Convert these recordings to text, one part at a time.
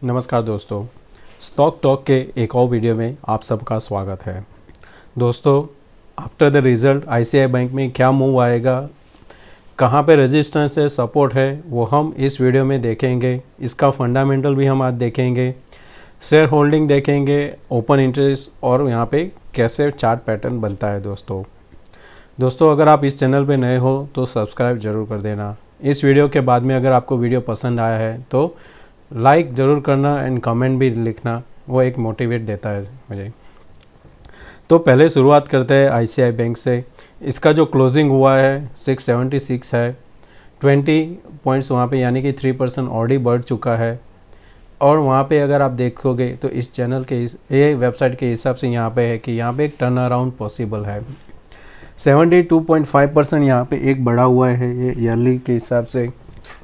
नमस्कार दोस्तों, stock talk के एक और वीडियो में आप सबका स्वागत है। दोस्तों, after the result ICI bank में क्या मूव आएगा, कहाँ पे रेजिस्टेंस है, सपोर्ट है, वो हम इस वीडियो में देखेंगे। इसका फंडामेंटल भी हम आज देखेंगे, शेयर होल्डिंग देखेंगे, ओपन इंटरेस्ट और यहाँ पे कैसे चार्ट पैटर्न बनता है। दोस्तों अगर आप इस चैनल पे नए हो तो सब्सक्राइब ज़रूर कर देना। इस वीडियो के बाद में अगर आपको वीडियो पसंद आया है तो लाइक ज़रूर करना एंड कमेंट भी लिखना, वो एक मोटिवेट देता है मुझे। तो पहले शुरुआत करते हैं आईसीआई बैंक से। इसका जो क्लोजिंग हुआ है 676 है, 20 पॉइंट्स वहाँ पे यानी कि 3% ऑलरेडी बढ़ चुका है। और वहाँ पे अगर आप देखोगे तो इस चैनल के ये वेबसाइट के हिसाब से यहाँ पे है कि यहाँ पे एक टर्न अराउंड पॉसिबल है। 72.5% यहाँ पे एक बढ़ा हुआ है ये ईयरली के हिसाब से।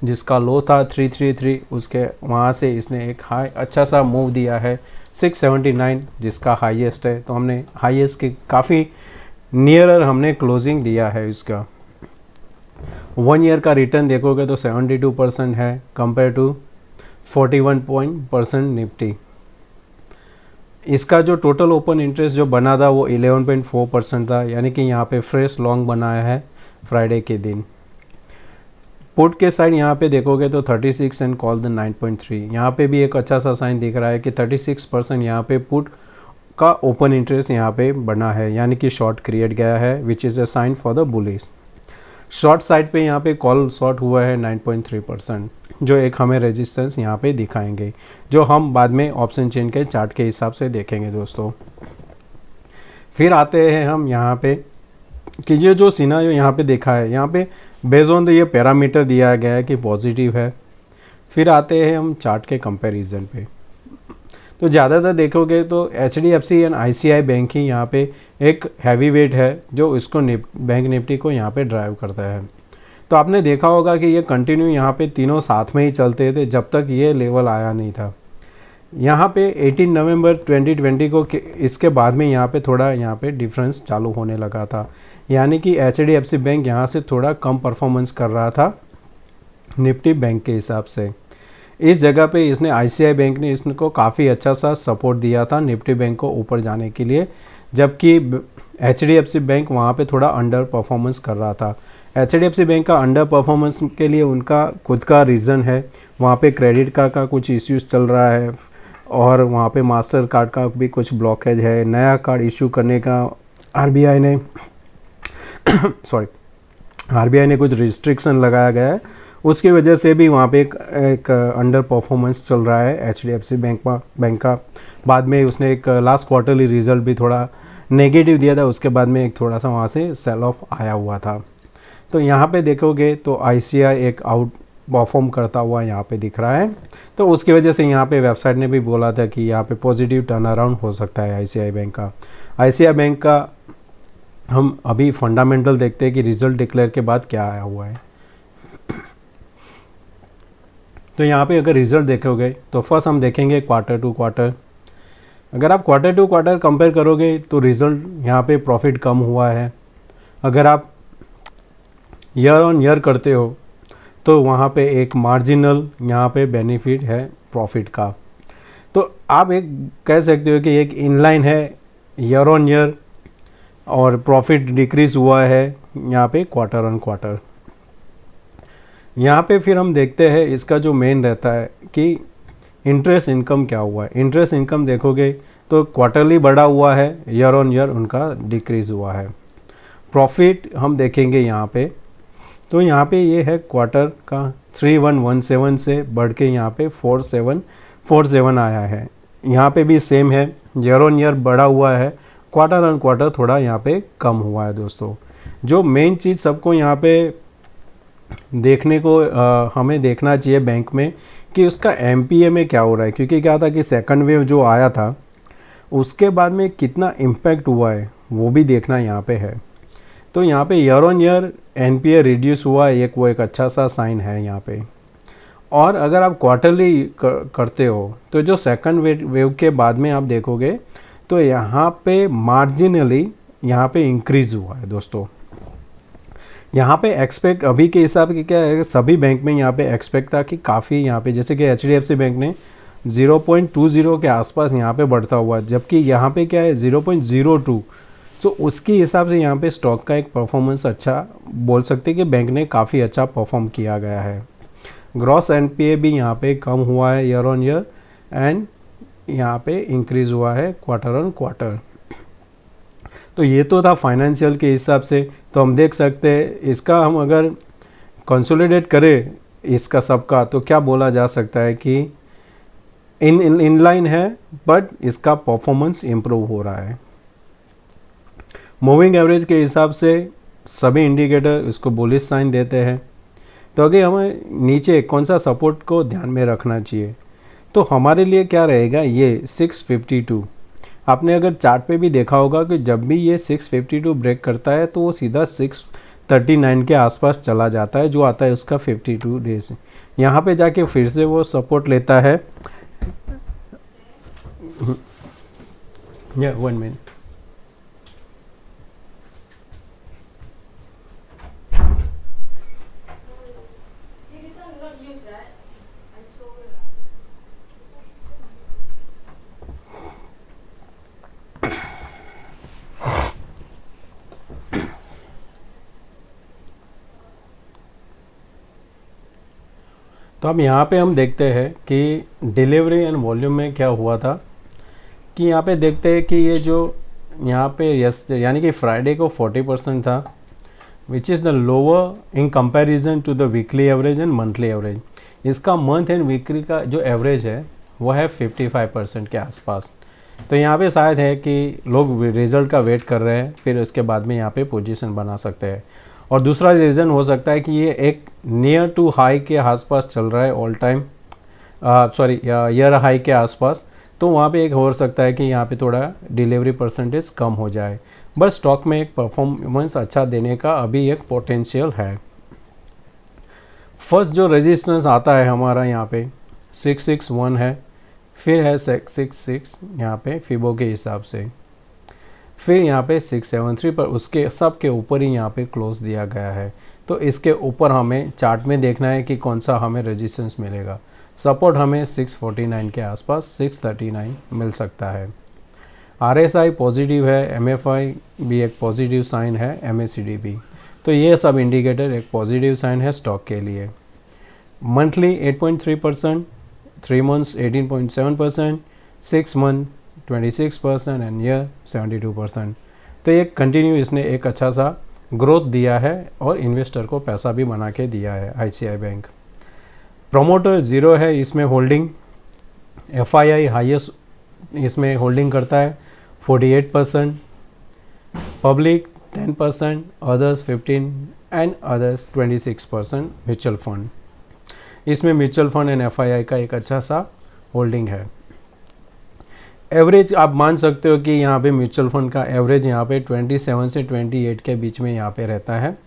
जिसका लो था 333, उसके वहाँ से इसने एक हाई अच्छा सा मूव दिया है 679 जिसका हाईएस्ट है। तो हमने हाईएस्ट के काफ़ी नियरर हमने क्लोजिंग दिया है। इसका 1 ईयर का रिटर्न देखोगे तो 72% है कंपेयर टू 41% निफ्टी। इसका जो टोटल ओपन इंटरेस्ट जो बना था वो 11.4% था, यानी कि यहाँ पे फ्रेश लॉन्ग बनाया है फ्राइडे के दिन। पुट के साइड यहाँ पे देखोगे तो 36 एंड कॉल द 9.3, यहाँ पे भी एक अच्छा सा साइन दिख रहा है कि 36% यहाँ पे पुट का ओपन इंटरेस्ट यहाँ पे बना है, यानी कि शॉर्ट क्रिएट गया है which is a sign for the bullish. Short side पे यहाँ पे कॉल शॉर्ट हुआ है 9.3%, जो एक हमें रेजिस्टेंस यहाँ पे दिखाएंगे, जो हम बाद में ऑप्शन चेन के चार्ट के हिसाब से देखेंगे। दोस्तों फिर आते हैं हम यहाँ पे कि ये जो सिनारियो यहाँ पे देखा है, यहाँ पे बेस्ड ऑन द ये पैरामीटर दिया गया है कि पॉजिटिव है। फिर आते हैं हम चार्ट के कंपैरिजन पे। तो ज़्यादातर देखोगे तो एचडीएफसी एंड आईसीआई बैंक ही यहाँ पे एक हैवी वेट है जो इसको बैंक निफ्टी को यहाँ पे ड्राइव करता है। तो आपने देखा होगा कि ये कंटिन्यू यहाँ पे तीनों साथ में ही चलते थे जब तक ये लेवल आया नहीं था। यहाँ पे 18 नवंबर 2020 को इसके बाद में यहाँ पे थोड़ा यहाँ पे डिफरेंस चालू होने लगा था, यानी कि एचडीएफसी बैंक यहाँ से थोड़ा कम परफॉर्मेंस कर रहा था निफ्टी बैंक के हिसाब से। इस जगह पे इसने आईसीआई बैंक ने इसको काफ़ी अच्छा सा सपोर्ट दिया था निफ्टी बैंक को ऊपर जाने के लिए, जबकि एचडीएफसी बैंक वहाँ पे थोड़ा अंडर परफॉर्मेंस कर रहा था। एचडीएफसी बैंक का अंडर परफॉर्मेंस के लिए उनका खुद का रीज़न है, वहाँ पे क्रेडिट कार्ड का कुछ इश्यूज चल रहा है और वहाँ पे मास्टर कार्ड का भी कुछ ब्लॉकेज है। नया कार्ड इशू करने का आरबीआई ने आरबीआई ने कुछ रिस्ट्रिक्शन लगाया गया है, उसकी वजह से भी वहाँ पे एक अंडर परफॉर्मेंस चल रहा है एचडीएफसी बैंक का। बाद में उसने एक लास्ट क्वार्टरली रिजल्ट भी थोड़ा नेगेटिव दिया था, उसके बाद में एक थोड़ा सा वहाँ से सेल ऑफ आया हुआ था। तो यहाँ पे देखोगे तो आईसीआई एक आउट परफॉर्म करता हुआ यहाँ पे दिख रहा है। तो उसकी वजह से यहाँ पे वेबसाइट ने भी बोला था कि यहाँ पे पॉजिटिव टर्न अराउंड हो सकता है आईसीआई बैंक का। आईसीआई बैंक का हम अभी फंडामेंटल देखते हैं कि रिजल्ट डिक्लेयर के बाद क्या आया हुआ है। तो यहाँ पे अगर रिजल्ट देखोगे तो फर्स्ट हम देखेंगे क्वार्टर टू क्वार्टर। अगर आप क्वार्टर टू क्वार्टर कंपेयर करोगे तो रिजल्ट यहाँ पे प्रॉफिट कम हुआ है। अगर आप ईयर ऑन ईयर करते हो तो वहाँ पे एक मार्जिनल यहाँ पे बेनिफिट है प्रॉफिट का। तो आप एक कह सकते हो कि एक इनलाइन है ईयर ऑन ईयर और प्रॉफिट डिक्रीज हुआ है यहाँ पे क्वार्टर ऑन क्वार्टर। यहाँ पे फिर हम देखते हैं इसका जो मेन रहता है कि इंटरेस्ट इनकम क्या हुआ है। इंटरेस्ट इनकम देखोगे तो क्वार्टरली बढ़ा हुआ है, ईयर ऑन ईयर उनका डिक्रीज हुआ है। प्रॉफिट हम देखेंगे यहाँ पे, तो यहाँ पे ये है क्वार्टर का 3117 से बढ़ के यहाँ पे 4747 आया है। यहाँ पे भी सेम है, ईयर ऑन ईयर बढ़ा हुआ है, क्वार्टर ऑन क्वार्टर थोड़ा यहाँ पे कम हुआ है। दोस्तों जो मेन चीज़ सबको यहाँ पे देखने को हमें देखना चाहिए बैंक में कि उसका एमपीए में क्या हो रहा है, क्योंकि क्या था कि सेकंड वेव जो आया था उसके बाद में कितना इम्पैक्ट हुआ है वो भी देखना यहाँ पे है। तो यहाँ पे year on year NPA reduce हुआ है, वो एक अच्छा सा साइन है यहाँ पे। और अगर आप क्वार्टरली करते हो तो जो सेकंड वेव के बाद में आप देखोगे तो यहाँ पे मार्जिनली यहाँ पे इंक्रीज़ हुआ है। दोस्तों यहाँ पे एक्सपेक्ट अभी के हिसाब से क्या है, सभी बैंक में यहाँ पे एक्सपेक्ट था कि काफ़ी यहाँ पे जैसे कि एचडीएफसी बैंक ने 0.20 के आसपास यहाँ पे बढ़ता हुआ, जबकि यहाँ पे क्या है 0.02। तो उसके हिसाब से यहाँ पे स्टॉक का एक परफॉर्मेंस अच्छा बोल सकते हैं कि बैंक ने काफ़ी अच्छा परफॉर्म किया गया है। ग्रॉस एनपीए भी यहाँ पे कम हुआ है ईयर ऑन ईयर, एंड यहाँ पे इंक्रीज़ हुआ है क्वार्टर ऑन क्वार्टर। तो ये तो था फाइनेंशियल के हिसाब से। तो हम देख सकते हैं इसका, हम अगर कंसोलिडेट करें इसका सबका, तो क्या बोला जा सकता है कि इन लाइन है, बट इसका परफॉर्मेंस इम्प्रूव हो रहा है। मूविंग एवरेज के हिसाब से सभी इंडिकेटर इसको बुलिश साइन देते हैं। तो अगर हमें नीचे कौन सा सपोर्ट को ध्यान में रखना चाहिए, तो हमारे लिए क्या रहेगा, ये 652। आपने अगर चार्ट पे भी देखा होगा कि जब भी ये 652 ब्रेक करता है तो वो सीधा 639 के आसपास चला जाता है, जो आता है उसका 52 डेज। यहाँ पे जाके फिर से वो सपोर्ट लेता है। या 1 मिनट। तो अब यहाँ पे हम देखते हैं कि डिलीवरी एंड वॉल्यूम में क्या हुआ था, कि यहाँ पे देखते हैं कि ये जो यहाँ पे यानी कि फ्राइडे को 40% था, which is the lower in comparison to the weekly average and monthly average. इसका मंथ एंड वीकली का जो एवरेज है वो है 55% के आसपास। तो यहाँ पे शायद है कि लोग रिजल्ट का वेट कर रहे हैं, फिर उसके बाद में यहाँ पे पोजीशन बना सकते हैं। और दूसरा रीज़न हो सकता है कि ये एक नियर टू हाई के आसपास चल रहा है, ऑल टाइम ईयर हाई के आसपास। तो वहाँ पे एक हो सकता है कि यहाँ पे थोड़ा डिलीवरी परसेंटेज कम हो जाए, बस स्टॉक में एक परफॉर्मेंस अच्छा देने का अभी एक पोटेंशियल है। फर्स्ट जो रेजिस्टेंस आता है हमारा यहाँ पे 661 है, फिर है 666 यहाँ पे फिबो के हिसाब से, फिर यहाँ पे 673 पर उसके सब के ऊपर ही यहाँ पे क्लोज दिया गया है। तो इसके ऊपर हमें चार्ट में देखना है कि कौन सा हमें रेजिस्टेंस मिलेगा। सपोर्ट हमें 649 के आसपास 639 मिल सकता है। RSI पॉजिटिव है, MFI भी एक पॉजिटिव साइन है, MACD भी। तो ये सब इंडिकेटर एक पॉजिटिव साइन है स्टॉक के लिए। Monthly 8.3%, 3 months 18.7%, 6 month 26% and year 72%। तो ये कंटिन्यू इसने एक अच्छा सा ग्रोथ दिया है और इन्वेस्टर को पैसा भी बना के दिया है ICICI बैंक। प्रोमोटर 0 है इसमें होल्डिंग। FII हाईएस्ट इसमें होल्डिंग करता है 48%, public 10%, others 15 and others 26% mutual fund. इसमें म्यूचुअल फंड एंड FII का एक अच्छा सा होल्डिंग है। एवरेज आप मान सकते हो कि यहाँ पे म्यूचुअल फंड का एवरेज यहाँ पे 27 से 28 के बीच में यहाँ पे रहता है।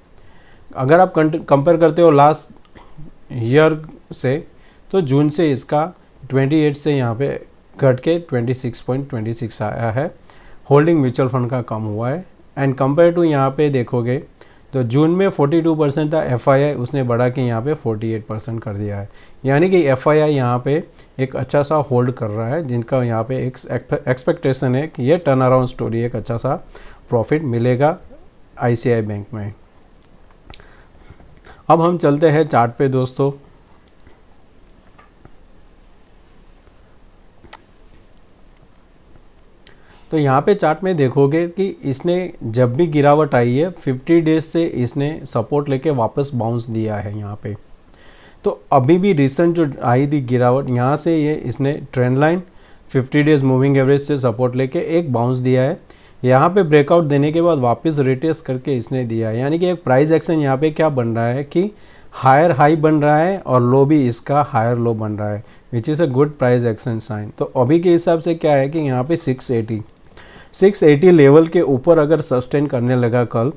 अगर आप कंपेयर करते हो लास्ट ईयर से, तो जून से इसका 28 से यहाँ पे घट के 26.26 आया है। होल्डिंग म्यूचुअल फंड का कम हुआ है। एंड कंपेयर टू यहाँ पे देखोगे तो जून में 42% था FII, उसने बढ़ा के यहाँ पे 48% कर दिया है। यानी कि FII यहाँ पे एक अच्छा सा होल्ड कर रहा है, जिनका यहाँ पे एक एक्सपेक्टेशन है कि ये टर्न अराउंड स्टोरी एक अच्छा सा प्रॉफिट मिलेगा ICICI बैंक में। अब हम चलते हैं चार्ट पे दोस्तों। तो यहाँ पे चार्ट में देखोगे कि इसने जब भी गिरावट आई है 50 डेज से इसने सपोर्ट लेके वापस बाउंस दिया है यहाँ पे। तो अभी भी रिसेंट जो आई थी गिरावट, यहाँ से ये इसने trend line 50 days moving average से सपोर्ट लेके एक बाउंस दिया है। यहाँ पे ब्रेकआउट देने के बाद वापस रिटेस्ट करके इसने दिया है। यानी कि एक प्राइस एक्शन यहाँ पे क्या बन रहा है कि हायर हाई बन रहा है और लो भी इसका हायर लो बन रहा है, which is a good price action sign. तो अभी के हिसाब से क्या है कि यहाँ पे 680 लेवल के ऊपर अगर सस्टेन करने लगा कल,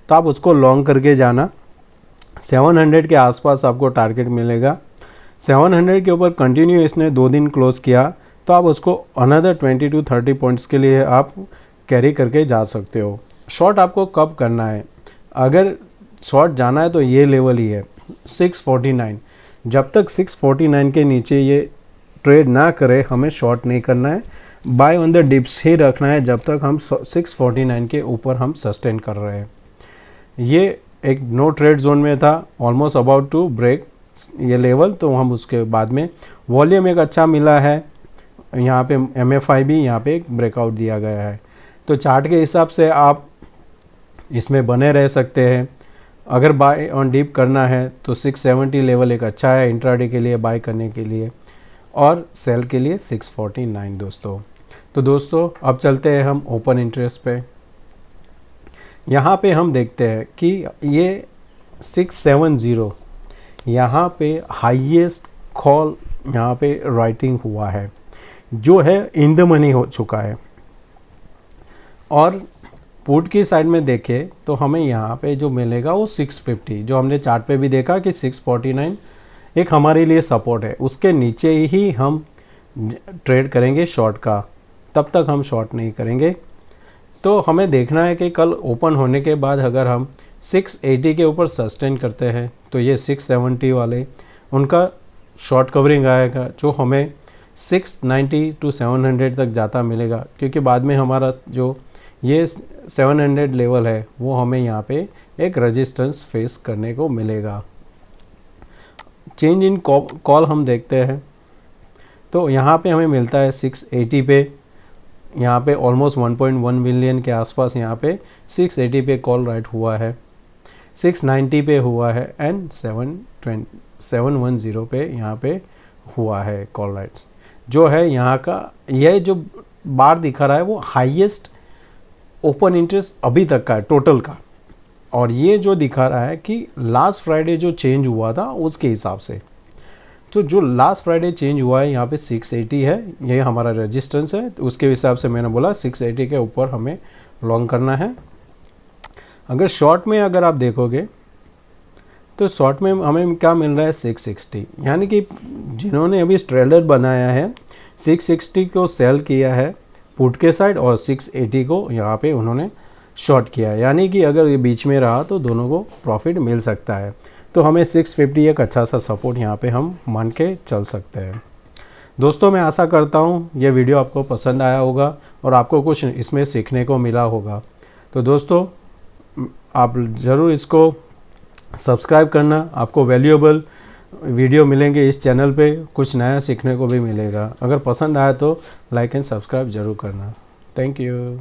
तो आप उसको लॉन्ग करके जाना। 700 के आसपास आपको टारगेट मिलेगा। 700 के ऊपर कंटिन्यू इसने 2 दिन क्लोज किया, तो आप उसको अनदर 20 to 30 पॉइंट्स के लिए आप कैरी करके जा सकते हो। शॉर्ट आपको कब करना है, अगर शॉर्ट जाना है तो ये लेवल ही है 649। जब तक 649 के नीचे ये ट्रेड ना करें, हमें शॉर्ट नहीं करना है, बाय ऑन द डिप्स ही रखना है जब तक हम 649 के ऊपर हम सस्टेन कर रहे हैं। ये एक नो ट्रेड जोन में था, ऑलमोस्ट अबाउट टू ब्रेक ये लेवल, तो हम उसके बाद में वॉल्यूम एक अच्छा मिला है, यहाँ पे MFI भी यहाँ पे एक ब्रेकआउट दिया गया है। तो चार्ट के हिसाब से आप इसमें बने रह सकते हैं। अगर बाय ऑन डिप करना है तो 670 लेवल एक अच्छा है इंट्राडे के लिए बाय करने के लिए, और सेल के लिए 649 दोस्तों। तो दोस्तों अब चलते हैं हम ओपन इंटरेस्ट पे। यहाँ पे हम देखते हैं कि ये 670 यहाँ पे हाईएस्ट कॉल यहाँ पे राइटिंग हुआ है, जो है इन द मनी हो चुका है। और पुट की साइड में देखें तो हमें यहाँ पे जो मिलेगा वो 650, जो हमने चार्ट पे भी देखा कि 649 एक हमारे लिए सपोर्ट है, उसके नीचे ही हम ट्रेड करेंगे शॉर्ट का, तब तक हम शॉर्ट नहीं करेंगे। तो हमें देखना है कि कल ओपन होने के बाद अगर हम 680 के ऊपर सस्टेन करते हैं तो ये 670 वाले उनका शॉर्ट कवरिंग आएगा, जो हमें 690 टू 700 तक जाता मिलेगा, क्योंकि बाद में हमारा जो ये 700 लेवल है वो हमें यहाँ पे एक रेजिस्टेंस फेस करने को मिलेगा। चेंज इन कॉल हम देखते हैं तो यहाँ पे हमें मिलता है 680 पे, यहाँ पे ऑलमोस्ट 1.1 मिलियन के आसपास यहाँ पे 680 पे कॉल राइट हुआ है, 690 पे हुआ है एंड 710 पे यहाँ पे हुआ है कॉल राइट्स। जो है यहाँ का यह जो बार दिखा रहा है वो हाईएस्ट ओपन इंटरेस्ट अभी तक का है टोटल का, और ये जो दिखा रहा है कि लास्ट फ्राइडे जो चेंज हुआ था उसके हिसाब से, तो जो लास्ट फ्राइडे चेंज हुआ है यहाँ पे 680 है, ये हमारा रेजिस्टेंस है, तो उसके हिसाब से मैंने बोला 680 के ऊपर हमें लॉन्ग करना है। अगर शॉर्ट में अगर आप देखोगे तो शॉर्ट में हमें क्या मिल रहा है 660, यानी कि जिन्होंने अभी ट्रेलर बनाया है 660 को सेल किया है पुट के साइड और 680 को यहाँ पे उन्होंने शॉर्ट किया है, यानी कि अगर ये बीच में रहा तो दोनों को प्रॉफिट मिल सकता है। तो हमें 650 एक अच्छा सा सपोर्ट यहाँ पे हम मान के चल सकते हैं। दोस्तों मैं आशा करता हूँ ये वीडियो आपको पसंद आया होगा और आपको कुछ इसमें सीखने को मिला होगा। तो दोस्तों आप ज़रूर इसको सब्सक्राइब करना, आपको वैल्यूएबल वीडियो मिलेंगे इस चैनल पे, कुछ नया सीखने को भी मिलेगा। अगर पसंद आया तो लाइक एंड सब्सक्राइब ज़रूर करना। Thank you.